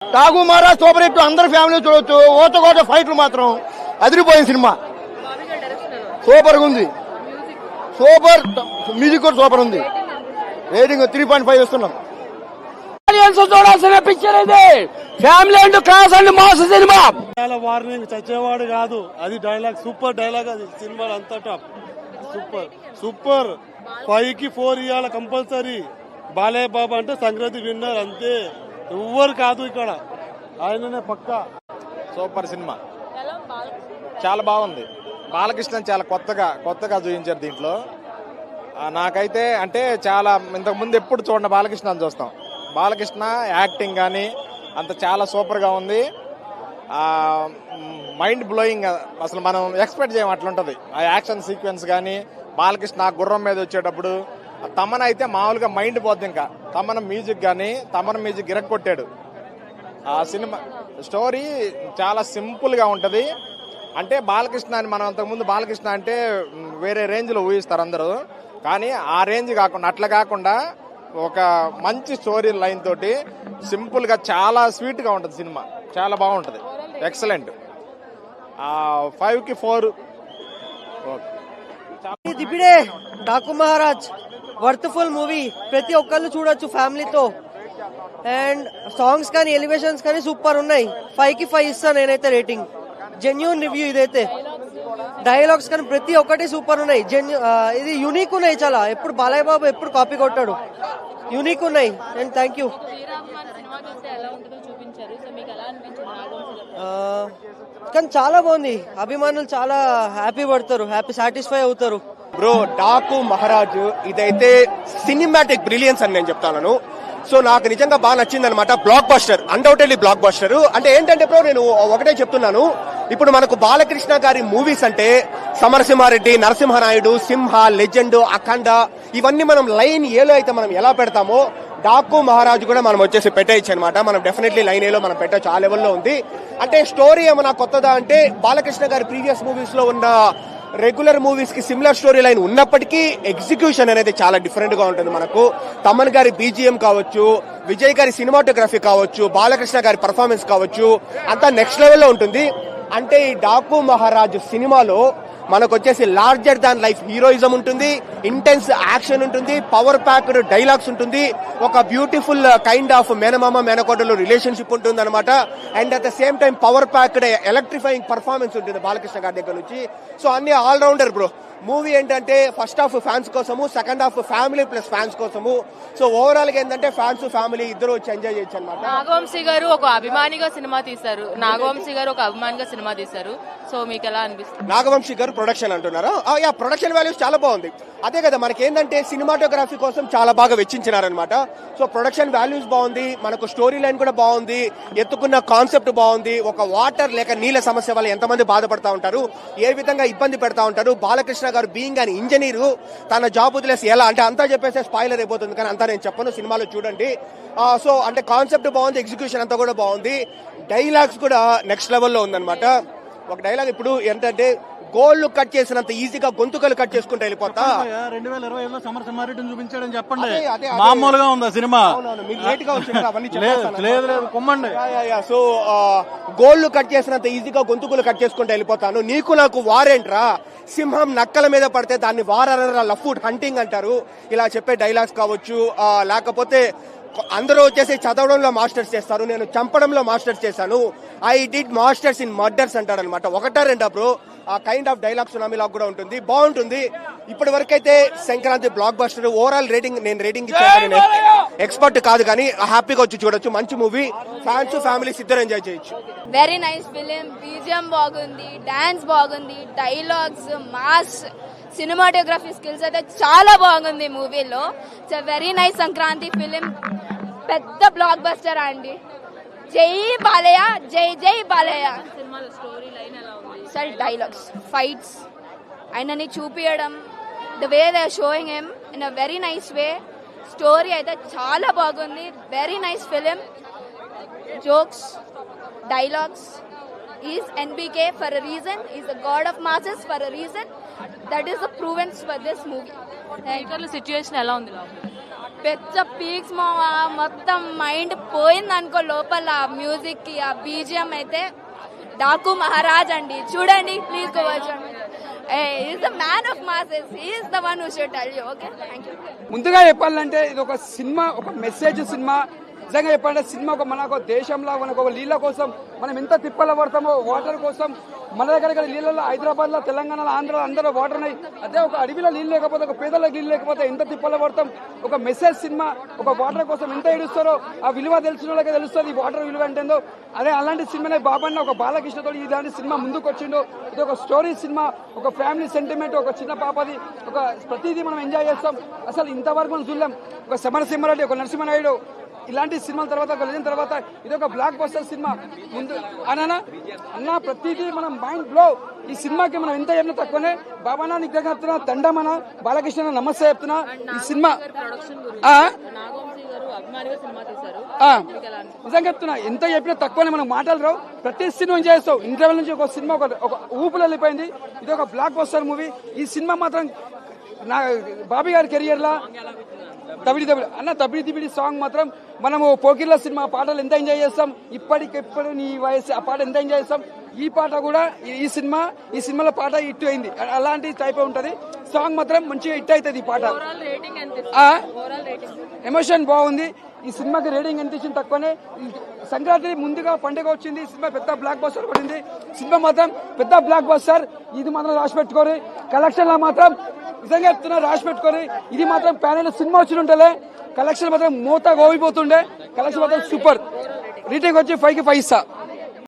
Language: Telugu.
డాకు మహారాజ్ సూపర్ హిట్, అందరు ఫ్యామిలీ చూడొచ్చు. ఓచకోట ఫైట్లు మాత్రం అదిరిపోయిన సినిమా, సూపర్ గా ఉంది. సూపర్ మ్యూజిక్ కూడా సూపర్ ఉంది. రేటింగ్ 3.5 ఇస్తున్నాం. చూడాల్సిన పిక్చర్ ఇది. Family and class and mass cinema. Warning చచ్చేవాడు కాదు, అది డైలాగ్, సూపర్ డైలాగ్. అది సినిమా అంతా టాప్, సూపర్ సూపర్. 5కి 4 ఇవాళ కంపల్సరీ. బాలయ్య బాబా అంటే సంక్రాంతి విన్నర్ అంతే, ఎవ్వరు కాదు ఇక్కడ, ఆయననే పక్కా. సూపర్ సినిమా, చాలా బాగుంది. బాలకృష్ణ చాలా కొత్తగా చూపించారు దీంట్లో. నాకైతే అంటే చాలా ఇంతకు ముందు ఎప్పుడు చూడండి బాలకృష్ణ అని చూస్తాం. బాలకృష్ణ యాక్టింగ్ కానీ అంత చాలా సూపర్ గా ఉంది. మైండ్ బ్లోయింగ్, అసలు మనం ఎక్స్పెక్ట్ చేయం అట్లుంటది. ఆ యాక్షన్ సీక్వెన్స్ కానీ, బాలకృష్ణ గుర్రం మీద వచ్చేటప్పుడు తమన్ అయితే మామూలుగా మైండ్ పోద్ది. ఇంకా తమన్ మ్యూజిక్ ఇరక్కొట్టాడు. ఆ సినిమా స్టోరీ చాలా సింపుల్ గా ఉంటది. అంటే బాలకృష్ణ అని మనం అంతకుముందు బాలకృష్ణ అంటే వేరే రేంజ్ లో ఊహిస్తారు అందరూ, కానీ ఆ రేంజ్ కాకుండా అట్లా కాకుండా ఒక మంచి స్టోరీ లైన్ తోటి సింపుల్ గా చాలా స్వీట్ గా ఉంటది సినిమా, చాలా బాగుంటది. ఎక్సలెంట్. 5కి 4. ఇప్పుడే డాకు మహారాజ్ వర్త్ఫుల్ మూవీ, ప్రతి ఒక్కళ్ళు చూడొచ్చు ఫ్యామిలీతో. అండ్ సాంగ్స్ కానీ ఎలివేషన్స్ కానీ సూపర్ ఉన్నాయి. 5కి 5 ఇస్తాను నేనైతే రేటింగ్. జెన్యూన్ రివ్యూ ఇదైతే. డైలాగ్స్ కానీ ప్రతి ఒక్కటి సూపర్ ఉన్నాయి. ఇది యూనిక్ ఉన్నాయి చాలా. ఎప్పుడు బాలయ్య బాబు ఎప్పుడు కాపీ కొట్టాడు, యూనిక్ ఉన్నాయి. And thank you. కానీ చాలా బాగుంది. అభిమానులు చాలా హ్యాపీ పడతారు, హ్యాపీ సాటిస్ఫై అవుతారు. బ్రో, డాకు మహారాజ్ ఇదైతే సినిమాటిక్ బ్రిలియన్స్ అని నేను చెప్తాను. సో నాకు నిజంగా బాగా నచ్చింది అనమాట. Block buster, undoubtedly block buster. అంటే ఏంటంటే బ్రో, నేను ఒకటే చెప్తున్నాను, ఇప్పుడు మనకు బాలకృష్ణ గారి మూవీస్ అంటే సమరసింహారెడ్డి, నరసింహనాయుడు, సింహ, లెజెండ్, అఖండ, ఇవన్నీ మనం లైన్ ఏలో అయితే మనం ఎలా పెడతామో డాకు మహారాజ్ కూడా మనం వచ్చేసి పెట్టేయచ్చు అనమాట. మనం డెఫినెట్లీ లైన్ ఏలో మనం పెట్టచ్చు, ఆ లెవెల్లో ఉంది. అంటే స్టోరీ ఏమన్నా కొత్తదా అంటే, బాలకృష్ణ గారి ప్రీవియస్ మూవీస్ లో ఉన్న రెగ్యులర్ మూవీస్ కి సిమిలర్ స్టోరీ లైన్ ఉన్నప్పటికీ ఎగ్జిక్యూషన్ అనేది చాలా డిఫరెంట్ గా ఉంటుంది. మనకు తమన్ గారి బీజిఎం కావచ్చు, విజయ్ గారి సినిమాటోగ్రఫీ కావచ్చు, బాలకృష్ణ గారి పర్ఫార్మెన్స్ కావచ్చు, అంతా నెక్స్ట్ లెవెల్లో ఉంటుంది. అంటే ఈ డాకు మహారాజ్ సినిమాలో మనకు వచ్చేసి లార్జర్ దాన్ లైఫ్ హీరోయిజం ఉంటుంది, ఇంటెన్స్ యాక్షన్ ఉంటుంది, పవర్ ప్యాక్డ్ డైలాగ్స్ ఉంటుంది, ఒక బ్యూటిఫుల్ కైండ్ ఆఫ్ మేనమామ మేనకోడలు రిలేషన్షిప్ ఉంటుంది అనమాట. And at the same time power packed electrifying performance ఉంటుంది బాలకృష్ణ గారి దగ్గర నుంచి. సో అన్ని ఆల్రౌండర్ బ్రో. మూవీ ఏంటంటే ఫస్ట్ హాఫ్ ఫ్యాన్స్ కోసము, second half family plus fans కోసము. సో ఓవరాల్ గా ఏంటంటే ఫ్యాన్స్ ఫ్యామిలీ ఇద్దరు వచ్చి ఎంజాయ్ చేయొచ్చు అనమాట. నాగవంశీ గారు ఒక అభిమానిగా సినిమా తీశారు. సో మీకు ఎలా అనిపిస్తుంది? నాగవంశీ గారు ప్రొడక్షన్ అంటున్నారా? యా, ప్రొడక్షన్ వాల్యూస్ చాలా బాగుంది. అదే కదా మనకి ఏంటంటే సినిమాటోగ్రఫీ కోసం చాలా బాగా వెచ్చించినారనమాట. సో ప్రొడక్షన్ వాల్యూస్ బాగుంది, మనకు స్టోరీ లైన్ కూడా బాగుంది, ఎత్తుకున్న కాన్సెప్ట్ బాగుంది. ఒక వాటర్ లేక నీళ్ళ సమస్య వల్ల ఎంతమంది బాధపడతా ఉంటారు, ఏ విధంగా ఇబ్బంది పెడతా ఉంటారు. బాలకృష్ణ గారు బీయింగ్ అని ఇంజనీరు తన జాబ్ వదిలేసి ఎలా అంటే అంతా చెప్పేస్తే స్పాయిలర్ అయిపోతుంది, కానీ అంతా నేను చెప్పను, సినిమాలో చూడండి. సో అంటే కాన్సెప్ట్ బాగుంది, ఎగ్జిక్యూషన్ అంతా కూడా బాగుంది, డైలాగ్స్ కూడా నెక్స్ట్ లెవెల్లో ఉందన్నమాట. ఒక డైలాగ్ ఇప్పుడు ఏంటంటే, గోళ్లు కట్ చేసినంత ఈజీగా గొంతుకలు కట్ చేసుకుంటూ వెళ్ళిపోతా. 2020లో సమరసింహారెడ్డిని చూపించాడని చెప్పండి, మామూలుగా ఉందా సినిమా? మీకు లేట్ గా వచ్చింది అవన్నీ లేదు కొమ్మండి. సో గోళ్లు కట్ చేసినంత ఈజీగా గొంతుకులు కట్ చేసుకుంటూ వెళ్ళిపోతాను. నీకు నాకు వారేంట్రా, సింహం నక్కల మీద పడితే దాన్ని వారరా లఫ్ట్ హంటింగ్ అంటారు. ఇలా చెప్పే డైలాగ్స్ కావచ్చు, లేకపోతే అందరూ వచ్చేసి చదవడంలో మాస్టర్స్ చేస్తారు, నేను చంపడంలో మాస్టర్స్ చేశాను, I did masters in murders అంటాడు అనమాట. ఒకటా రెండా బ్రో, ఆ కైండ్ ఆఫ్ డైలాగ్స్ సునామీలాగా కూడా ఉంటుంది, బాగుంటుంది. ఇప్పటి వరకు అయితే Sankranti block buster. Overall rating నేను రేటింగ్ ఇచ్చాను, ఎక్స్పర్ట్ కాదు, కానీ హ్యాపీగా వచ్చి చూడొచ్చు. మంచి మూవీ, ఫ్యాన్స్ ఫ్యామిలీస్ ఇద్దరు ఎంజాయ్ చేయొచ్చు. వెరీ నైస్ ఫిలిం, బీజిఎం బాగుంది, డాన్స్ బాగుంది, డైలాగ్స్, మాస్, సినిమాటోగ్రఫీ స్కిల్స్ అయితే చాలా బాగుంది మూవీలో. It's very nice Sankranti film, పెద్ద బ్లాక్ బస్టర్ అండి. జై బాలయ్య, జై జై బాలయ్య. సార్ డైలాగ్స్, ఫైట్స్, ఆయనని చూపించడం, the way they are showing him in a very nice way. Story అయితే చాలా బాగుంది, very nice film. Jokes, dialogues. Is NBK for a reason, is the god of masses for a reason. That is the proven for this movie. Situation ఎలా ఉంది? పెద్ద పీక్స్ మావా, మొత్తం మైండ్ పోయింది అనుకో లోపల. మ్యూజిక్ కి ఆ బీజిఎం అయితే డాకు మహారాజ్ అండి, చూడండి please go watch. Is the man of masses, is the one who should tell you. Okay, thank you. ముందుగా చెప్పాలంటే ఇది ఒక సినిమా, ఒక మెసేజ్ సినిమా. నిజంగా చెప్పాలంటే సినిమా మనకు దేశంలో మనకు ఒక నీళ్ళ కోసం మనం ఎంత తిప్పల పడతామో, వాటర్ కోసం. మన దగ్గర నీళ్ళలో హైదరాబాద్ లో, తెలంగాణలో, ఆంధ్రలో అందరూ వాటర్ ఉన్నాయి. అదే ఒక అడవిలో నీళ్ళు లేకపోతే, ఒక పేదలకు నీళ్ళు లేకపోతే ఎంత తిప్పల పడతాం. ఒక మెసేజ్ సినిమా, ఒక వాటర్ కోసం ఎంత ఏడుస్తారో ఆ విలువ తెలిసిన వాళ్ళకే తెలుస్తుంది, ఈ వాటర్ విలువ ఏంటో. అదే అలాంటి సినిమానే బాబన్న ఒక బాలకృష్ణతో ఇలాంటి సినిమా ముందుకు వచ్చిండు. ఇది ఒక స్టోరీ సినిమా, ఒక ఫ్యామిలీ సెంటిమెంట్, ఒక చిన్న పాపది, ఒక ప్రతిదీ మనం ఎంజాయ్ చేస్తాం. అసలు ఇంతవరకు మనం చూడలేం. ఒక సమరసింహారెడ్డి, ఒక నరసింహనాయుడు, ఇలాంటి సినిమాల తర్వాత వెళ్ళిన తర్వాత ఇది ఒక బ్లాక్ బస్టర్ సినిమా. ముందు అన్న ప్రతిదీ మనం మైండ్ బ్లో. ఈ సినిమాకి మనం ఎంత చెప్పినా తక్కువనే. బాబానా నిగ్రహం చెప్తున్నా, దండమన బాలకృష్ణ నమస్తే చెప్తున్నా. ఈ సినిమా నిజంగా చెప్తున్నా, ఎంత చెప్పినా తక్కువనే, మనం మాటలు రావు. ప్రతి సినిమా ఎంజాయ్ చేస్తావు. ఇంటర్వెల్ నుంచి ఒక సినిమా ఒక ఊపులు వెళ్ళిపోయింది. ఇది ఒక బ్లాక్ బస్టర్ మూవీ. ఈ సినిమా మాత్రం నా బాబీ గారి కెరియర్ లా తబిడి సాంగ్ మాత్రం మనము పోకిర్ల సినిమా పాటలు ఎంత ఎంజాయ్ చేస్తాం. ఇప్పటికెప్పుడు నీ వయసు ఆ పాట ఎంత ఎంజాయ్ చేస్తాం. ఈ పాట కూడా ఈ సినిమాలో పాట హిట్ అయింది. అలాంటి టైప్ ఉంటది. సాంగ్ మాత్రం మంచిగా హిట్ అవుతుంది. ఈ పాట ఎమోషన్ బాగుంది. ఈ సినిమాకి రేటింగ్ ఎంత ఇచ్చింది తక్కువనే. సంక్రాంతి ముందుగా పండుగ వచ్చింది. సినిమా పెద్ద బ్లాక్ బస్టర్ పడింది. సినిమా మాత్రం పెద్ద బ్లాక్ బస్టర్. ఇది మాత్రం రాసి పెట్టుకోరు. కలెక్షన్ లో మాత్రం నిజంగా చెప్తున్నా, రాసి పెట్టుకోరు. ఇది మాత్రం ప్యానెల్ సినిమా వచ్చి ఉంటలే. కలెక్షన్ మాత్రం మూత గోవిపోతుండే. కలెక్షన్ మాత్రం సూపర్. రేటింగ్ వచ్చి 5కి 5 ఇస్తా.